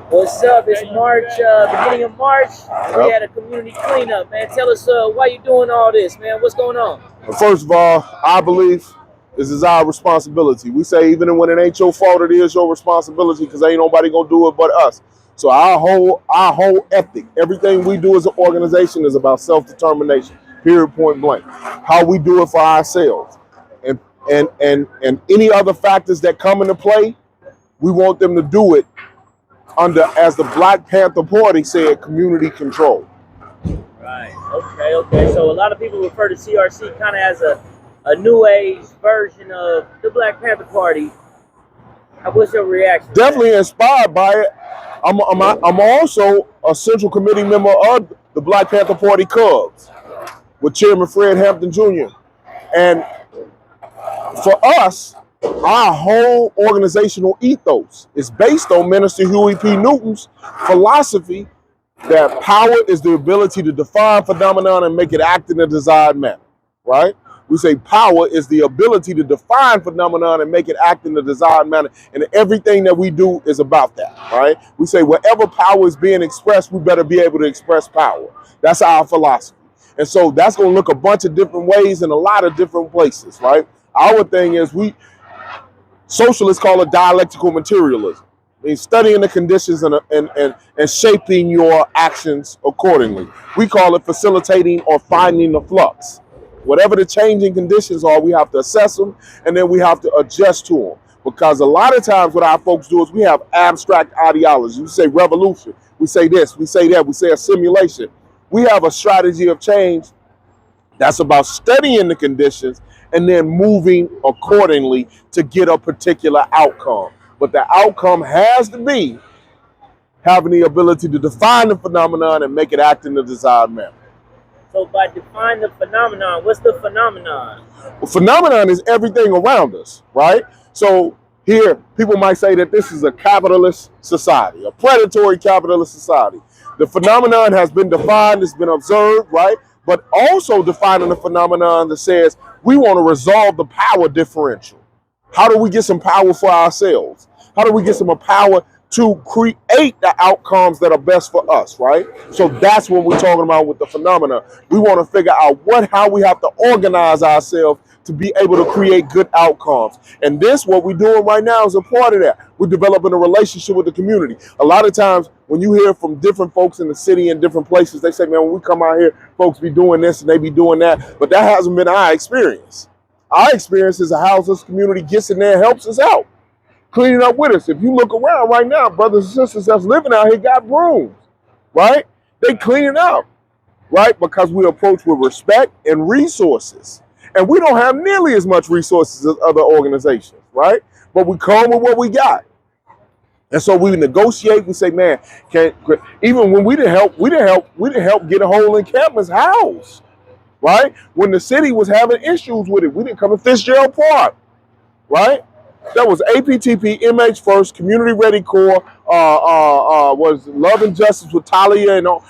What's up? It's March, beginning of March. We had a community cleanup, man. Tell us why you doing all this, man. What's going on? First of all, I believe this is our responsibility. We say even when it ain't your fault, it is your responsibility because ain't nobody gonna do it but us. So our whole ethic, everything we do as an organization is about self-determination. Period, point blank. How we do it for ourselves, and and any other factors that come into play, we want them to do it under, as the Black Panther Party said, community control. Right. Okay. So a lot of people refer to CRC kind of as a new age version of the Black Panther Party. What's your reaction? Definitely inspired by it. I'm also a central committee member of the Black Panther Party Cubs with Chairman Fred Hampton Jr. And for us, our whole organizational ethos is based on Minister Huey P. Newton's philosophy that power is the ability to define phenomenon and make it act in a desired manner, right? We say power is the ability to define phenomenon and make it act in the desired manner. And everything that we do is about that, right? We say wherever power is being expressed, we better be able to express power. That's our philosophy. And so that's going to look a bunch of different ways in a lot of different places, right? Our thing is socialists call it dialectical materialism. I mean, studying the conditions and shaping your actions accordingly. We call it facilitating or finding the flux. Whatever the changing conditions are, we have to assess them and then we have to adjust to them. Because a lot of times what our folks do is we have abstract ideology. We say revolution, we say this, we say that, we say a simulation. We have a strategy of change that's about studying the conditions and then moving accordingly to get a particular outcome. But the outcome has to be having the ability to define the phenomenon and make it act in the desired manner. So by define the phenomenon, what's the phenomenon? Well, phenomenon is everything around us, right? So here, people might say that this is a capitalist society, a predatory capitalist society. The phenomenon has been defined, it's been observed, right? But also defining the phenomenon that says we want to resolve the power differential. How do we get some power for ourselves? How do we get some power to create the outcomes that are best for us, right? So that's what we're talking about with the phenomena. We want to figure out how we have to organize ourselves to be able to create good outcomes. And this, what we're doing right now, is a part of that. We're developing a relationship with the community. A lot of times when you hear from different folks in the city and different places, they say, man, when we come out here, folks be doing this and they be doing that. But that hasn't been our experience. Our experience is how this community gets in there and helps us out, cleaning up with us. If you look around right now, brothers and sisters that's living out here got brooms, right? They cleaning up, right? Because we approach with respect and resources. And we don't have nearly as much resources as other organizations, right? But we come with what we got. And so we negotiate. We say, man, even when we didn't help get a whole encampment's house, right? When the city was having issues with it, we didn't come to Fitzgerald Park, right? That was APTP, MH First, Community Ready Corps, was Love and Justice with Talia and all.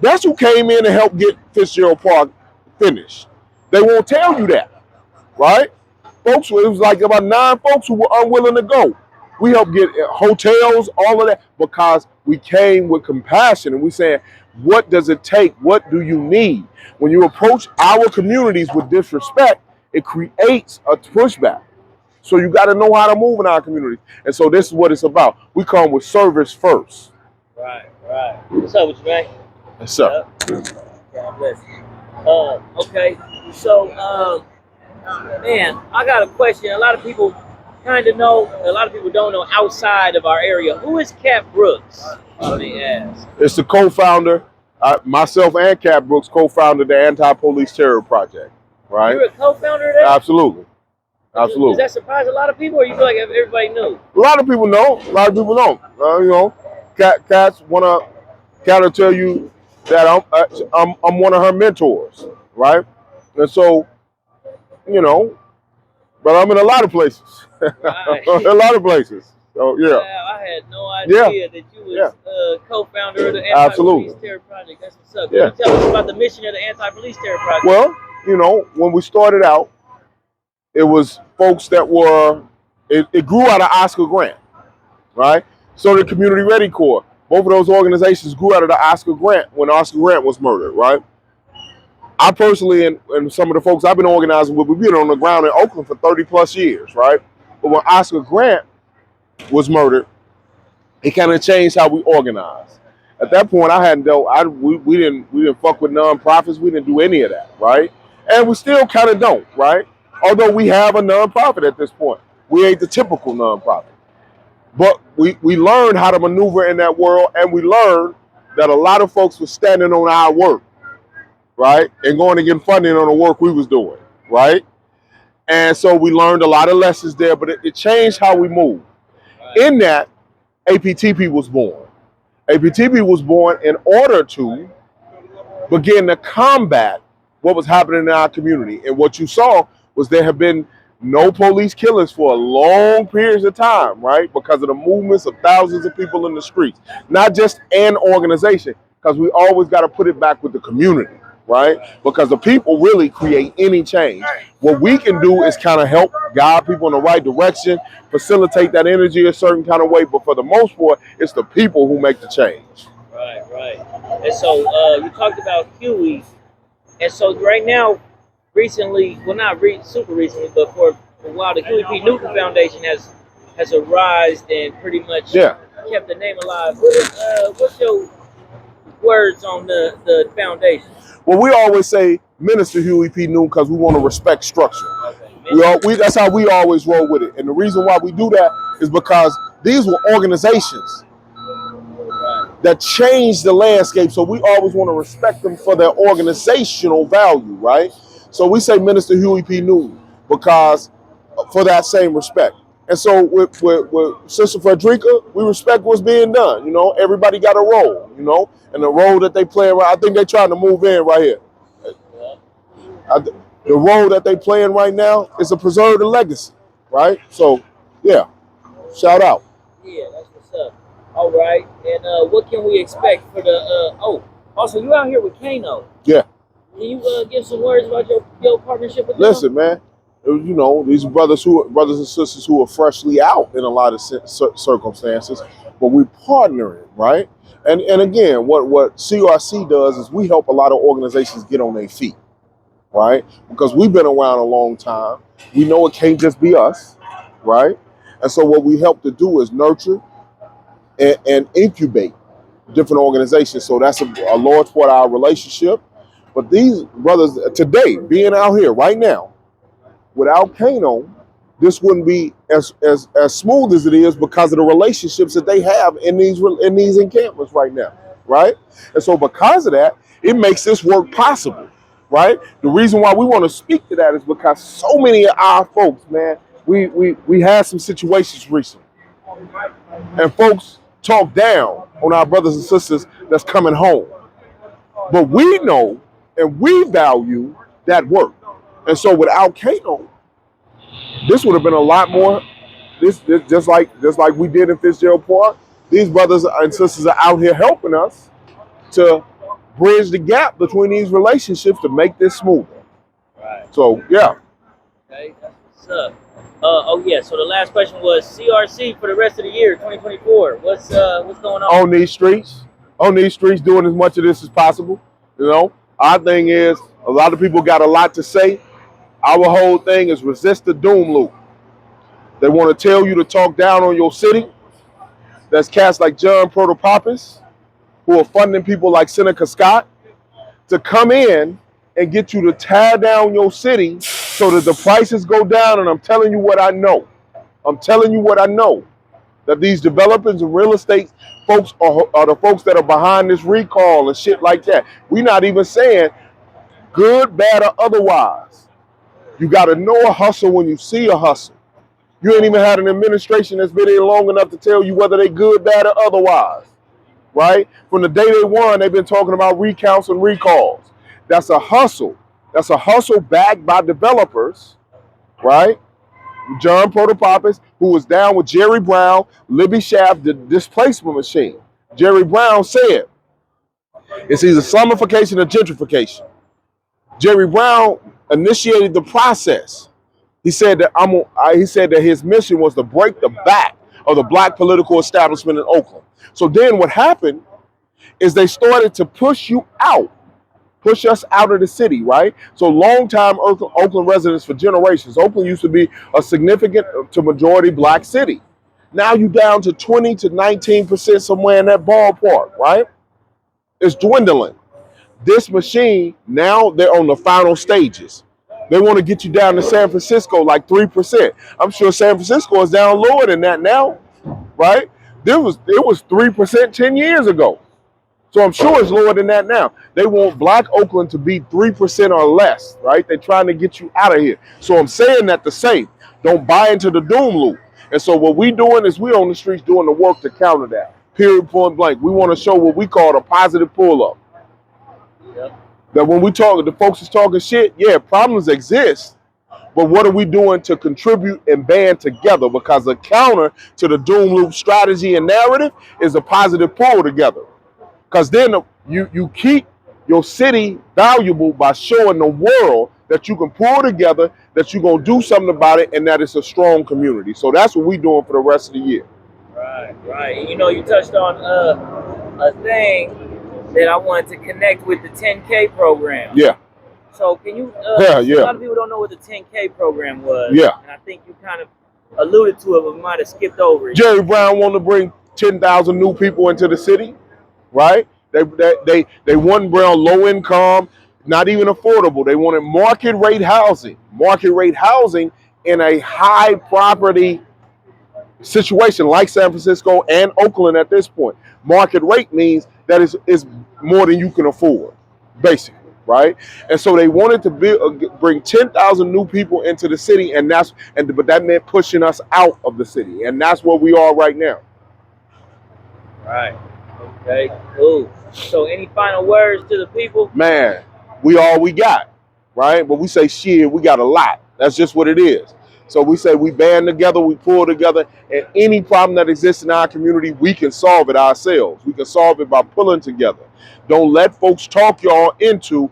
That's who came in and helped get Fitzgerald Park finished. They won't tell you that, right? Folks, it was like about 9 folks who were unwilling to go. We helped get hotels, all of that, because we came with compassion and we saying, what does it take? What do you need? When you approach our communities with disrespect, it creates a pushback. So you got to know how to move in our communities. And so this is what it's about. We come with service first. Right. What's up with you, man? Yes, sir. God bless you. Okay. So, man, I got a question. A lot of people kind of know, a lot of people don't know outside of our area. Who is Cat Brooks? They ask. It's the co-founder, myself and Cat Brooks co-founded the Anti-Police Terror Project, right? You're a co-founder of that? Absolutely. Does that surprise a lot of people, or you feel like everybody knew? A lot of people know. A lot of people don't. Cat will tell you that I'm one of her mentors, right? And so, but I'm in a lot of places. Right. A lot of places. So yeah. Wow, I had no idea that you was co-founder of the Anti-Police Terror Project. That's what's up. Can you tell us about the mission of the Anti-Police Terror Project? Well, when we started out, it was folks that were, it grew out of Oscar Grant, right? So did Community Ready Corps. Both of those organizations grew out of the Oscar Grant when Oscar Grant was murdered, right? I personally and some of the folks I've been organizing with, we've been on the ground in Oakland for 30 plus years, right? But when Oscar Grant was murdered, it kind of changed how we organize. At that point, I hadn't dealt. We didn't fuck with nonprofits. We didn't do any of that, right? And we still kind of don't, right? Although we have a nonprofit at this point, we ain't the typical nonprofit. But we learned how to maneuver in that world, and we learned that a lot of folks were standing on our work, right, and going to get funding on the work we was doing, right? And so we learned a lot of lessons there, but it changed how we move. In that, APTP was born. APTP was born in order to begin to combat what was happening in our community. And what you saw was there have been no police killings for a long periods of time, right? Because of the movements of thousands of people in the streets. Not just an organization, because we always got to put it back with the community, right? Because the people really create any change. What we can do is kind of help guide people in the right direction, facilitate that energy a certain kind of way, but for the most part, it's the people who make the change. Right. And so you talked about Huey, and so right now, recently, well, not super recently, but for a while, the Huey P. Newton Foundation has arisen and pretty much kept the name alive. What's your words on the foundation? Well, we always say Minister Huey P. Newton because we want to respect structure. Okay. That's how we always roll with it. And the reason why we do that is because these were organizations that changed the landscape. So we always want to respect them for their organizational value, right? So we say Minister Huey P. Newton because for that same respect. And so with Sister Frederica, we respect what's being done. You know, everybody got a role, you know, and the role that they play around, I think they're trying to move in right here. The role that they playing right now is to preserve the legacy, right? So, yeah, shout out. Yeah, that's what's up. All right, and what can we expect for the, also you out here with Kano. Yeah. Can you give some words about your partnership with them? Listen, man, you know, these brothers and sisters who are freshly out in a lot of circumstances, but we partnering, right? And again, what CRC does is we help a lot of organizations get on their feet, right? Because we've been around a long time. We know it can't just be us, right? And so what we help to do is nurture and incubate different organizations. So that's a large part of our relationship. But these brothers today, being out here right now, without Kano, this wouldn't be as smooth as it is because of the relationships that they have in these encampments right now, right? And so because of that, it makes this work possible, right? The reason why we want to speak to that is because so many of our folks, man, we had some situations recently, and folks talk down on our brothers and sisters that's coming home. But we know and we value that work. And so without Kano, this would have been a lot more, this just like we did in Fitzgerald Park. These brothers and sisters are out here helping us to bridge the gap between these relationships to make this smoother. Right. So, yeah. Okay, that's what's up. So the last question was CRC for the rest of the year, 2024. What's going on? On these streets, doing as much of this as possible. You know, our thing is a lot of people got a lot to say. Our whole thing is resist the doom loop. They want to tell you to talk down on your city. That's cats like John Protopopis, who are funding people like Seneca Scott to come in and get you to tear down your city so that the prices go down. And I'm telling you what I know. That these developers and real estate folks are the folks that are behind this recall and shit like that. We're not even saying good, bad, or otherwise. You got to know a hustle when you see a hustle. You ain't even had an administration that's been in long enough to tell you whether they good, bad, or otherwise, right? From the day they won, they've been talking about recounts and recalls. That's a hustle. That's a hustle backed by developers, right? John Protopopis, who was down with Jerry Brown, Libby Schaaf, the displacement machine. Jerry Brown said, it's either slumification or gentrification. Jerry Brown initiated the process. He said that his mission was to break the back of the black political establishment in Oakland. So then what happened is they started to push us out of the city, right? So long-time Oakland residents for generations. Oakland used to be a significant to majority black city. Now you down to 20 to 19% somewhere in that ballpark, right? It's dwindling. This machine, now they're on the final stages. They want to get you down to San Francisco like 3%. I'm sure San Francisco is down lower than that now, right? It was 3% 10 years ago. So I'm sure it's lower than that now. They want black Oakland to be 3% or less, right? They're trying to get you out of here. So I'm saying that to say, don't buy into the doom loop. And so what we doing is we on the streets doing the work to counter that. Period, point blank. We want to show what we call a positive pull-up. Yep. That when we talk, the folks is talking shit, yeah, problems exist. But what are we doing to contribute and band together? Because the counter to the doom loop strategy and narrative is a positive pull together. Because then you keep your city valuable by showing the world that you can pull together, that you're going to do something about it, and that it's a strong community. So that's what we're doing for the rest of the year. Right. You know, you touched on a thing that I wanted to connect with the 10K program. Yeah. So can you, A lot of people don't know what the 10K program was. Yeah. And I think you kind of alluded to it, but we might have skipped over it. Jerry Brown wanted to bring 10,000 new people into the city, right? They wanted Brown low income, not even affordable. They wanted market rate housing in a high property situation like San Francisco and Oakland at this point. Market rate means that is more than you can afford, basically, right? And so they wanted to bring 10,000 new people into the city, but that meant pushing us out of the city, and that's where we are right now. Right. Okay. Cool. So, any final words to the people? Man, we all we got, right? But we say shit, we got a lot. That's just what it is. So we say we band together, we pull together, and any problem that exists in our community, we can solve it ourselves. We can solve it by pulling together. Don't let folks talk y'all into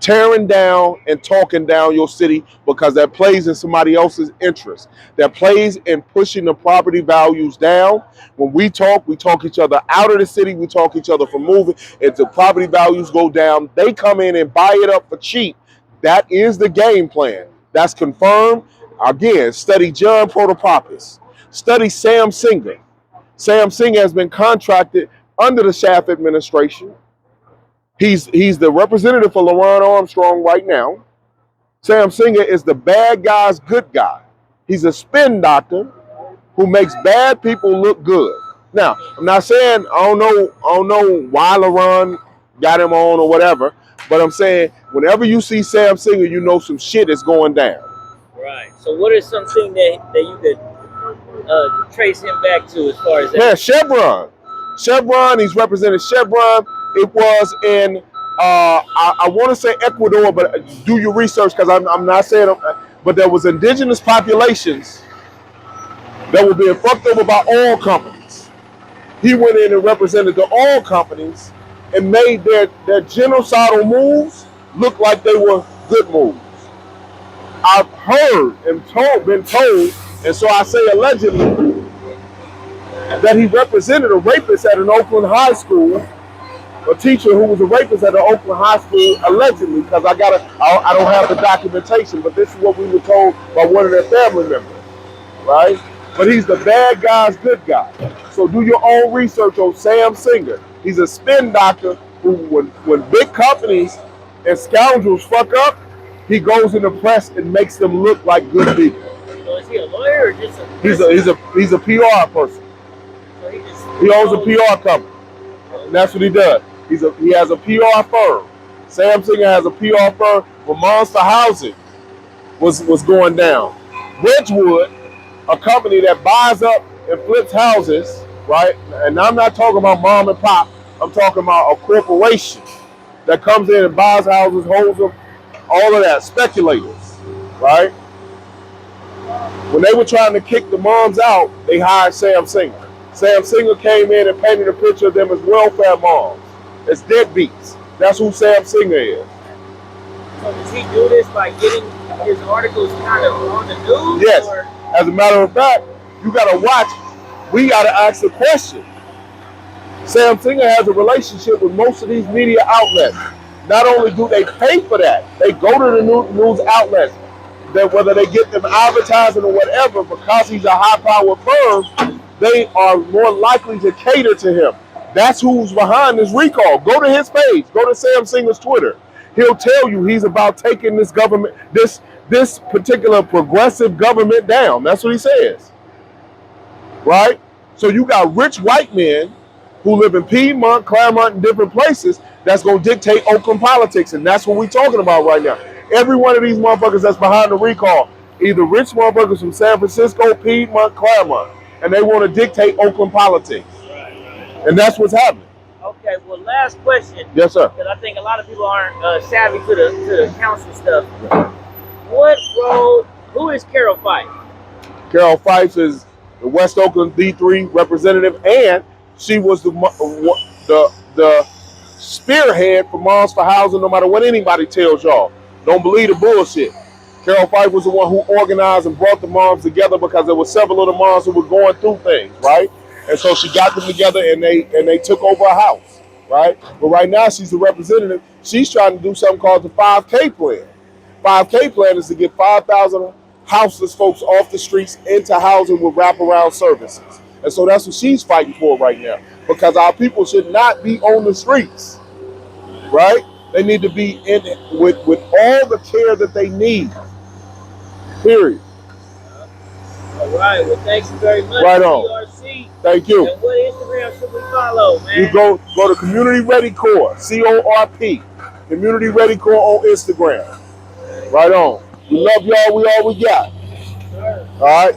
tearing down and talking down your city, because that plays in somebody else's interest. That plays in pushing the property values down. When we talk each other out of the city, we talk each other from moving. If the property values go down, they come in and buy it up for cheap. That is the game plan. That's confirmed. Again, study John Protopopis. Study Sam Singer. Sam Singer has been contracted under the Shaft administration. He's the representative for LaRon Armstrong right now. Sam Singer is the bad guy's good guy. He's a spin doctor who makes bad people look good. Now, I'm not saying I don't know why LaRon got him on or whatever, but I'm saying whenever you see Sam Singer, you know some shit is going down. Right. So what is something that you could trace him back to as far as that? Yeah, Chevron, he's represented Chevron. It was in, I want to say Ecuador, but do your research, because I'm not saying, but there was indigenous populations that were being fucked over by oil companies. He went in and represented the oil companies and made their genocidal moves look like they were good moves. I've heard and been told, and so I say allegedly, that he represented a rapist at an Oakland high school, a teacher who was a rapist at an Oakland high school, allegedly, because I don't have the documentation, but this is what we were told by one of their family members, right? But he's the bad guy's good guy. So do your own research on Sam Singer. He's a spin doctor who, when big companies and scoundrels fuck up, he goes in the press and makes them look like good people. So is he a lawyer or just a He's a PR person. So he owns a PR company. And that's what he does. He has a PR firm. Sam Singer has a PR firm. When Monster Housing was going down, Wedgwood, a company that buys up and flips houses, right? And I'm not talking about mom and pop. I'm talking about a corporation that comes in and buys houses, holds them, all of that, speculators, right? When they were trying to kick the moms out, they hired Sam Singer. Sam Singer came in and painted a picture of them as welfare moms, as deadbeats. That's who Sam Singer is. So does he do this by getting his articles kind of on the news? Yes. Or? As a matter of fact, you got to watch. We got to ask the question. Sam Singer has a relationship with most of these media outlets. Not only do they pay for that, they go to the news outlets. That whether they get them advertising or whatever, because he's a high-powered firm, they are more likely to cater to him. That's who's behind this recall. Go to his page. Go to Sam Singer's Twitter. He'll tell you he's about taking this government, this particular progressive government down. That's what he says. Right? So you got rich white men who live in Piedmont, Claremont, and different places that's going to dictate Oakland politics. And that's what we're talking about right now. Every one of these motherfuckers that's behind the recall, either rich motherfuckers from San Francisco, Piedmont, Claremont, and they want to dictate Oakland politics. And that's what's happening. Okay, well, last question. Yes, sir. Because I think a lot of people aren't savvy to the council stuff. What role, who is Carol Fife? Carol Fife is the West Oakland D3 representative, and she was the spearhead for Moms for Housing, no matter what anybody tells y'all. Don't believe the bullshit. Carol Fife was the one who organized and brought the moms together because there were several of the moms who were going through things, right? And so she got them together and they took over a house, right? But right now she's the representative. She's trying to do something called the 5K plan. 5K plan is to get 5,000 houseless folks off the streets into housing with wraparound services. And so that's what she's fighting for right now, because our people should not be on the streets, right? They need to be in it with all the care that they need, period. All right, well, thank you very much. Right on. CRC. Thank you. And what Instagram should we follow, man? You go to Community Ready Corp, CORP, Community Ready Corp on Instagram. Right on. We love y'all. We all we got. All right.